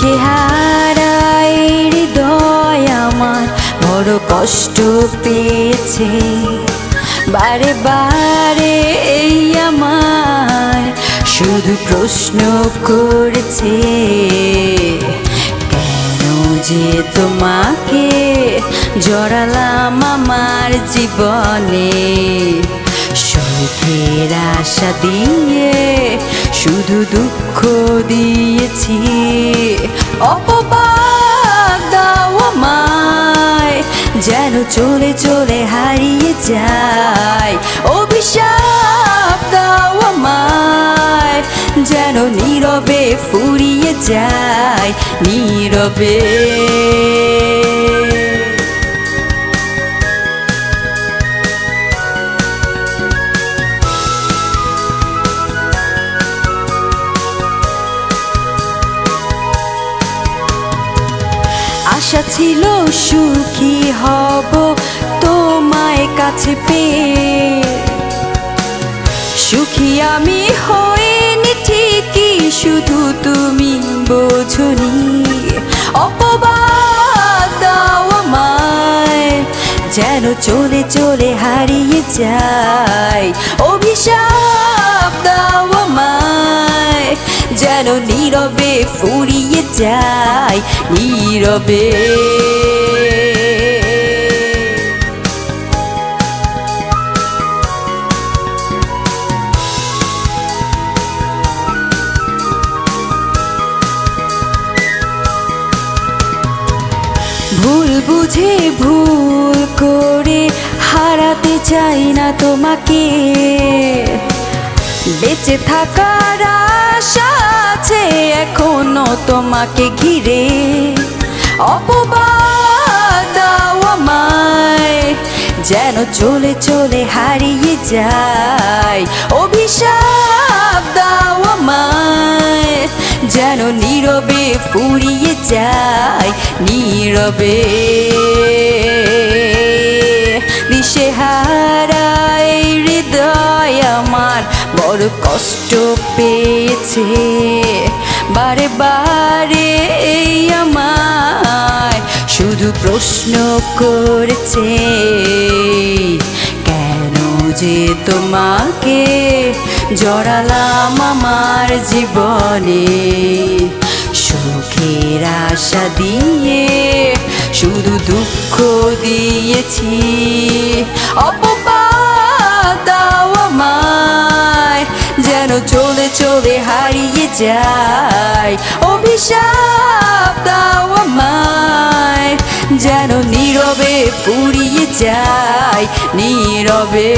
দিশেহারায় হৃদয় আমার বড় কষ্ট পেয়েছে। বারে বারে এই আমায় শুধু প্রশ্ন করেছে, কেন যে তোমাকে জড়ালাম আমার জীবনে। সুখের আশা দিয়ে শুধু দুঃখ দিয়েছি। অপবাদ দাও আমায় যেন চলে চলে হারিয়ে যায়। অভিশাপ দাও আমায় যেন নীরবে ফুরিয়ে যায়, নীরবে। আশা ছিল সুখী হব তোমায় কাছে পেয়ে, সুখী আমি হইনি ঠিকই, শুধু তুমি বোঝনি। অপবাদ দাও আমায় যেন চলে চলে হারিয়ে যায়। অভিশাপ দাও আমায় যেন নীরবে ফুরিয়ে যায়, নীরবে। ভুল বুঝে ভুল করে হারাতে চাই না তোমাকে। বেঁচে থাকার আশা আছে এখনো তোমাকে ঘিরে। অপবাদ দাও আমায় যেন চলে চলে হারিয়ে যায়। অভিশাপ দাও আমায় যেন নীরবে ফুরিয়ে যায়, নীরবে। দিশেহারায় হৃদয় আমার বড় কষ্ট পেয়েছে। বারে বারে আমায় শুধু প্রশ্ন করেছে, কেন যে তোমাকে জড়ালাম আমার জীবনে। সুখের আশা দিয়ে শুধু দুঃখ দিয়েছি। অপবাদ দাও আমায় যেন চলে চলে হারিয়ে যায়। অভিশাপ দাও আমায় যেন নীরবে ফুরিয়ে যায়, নীরবে।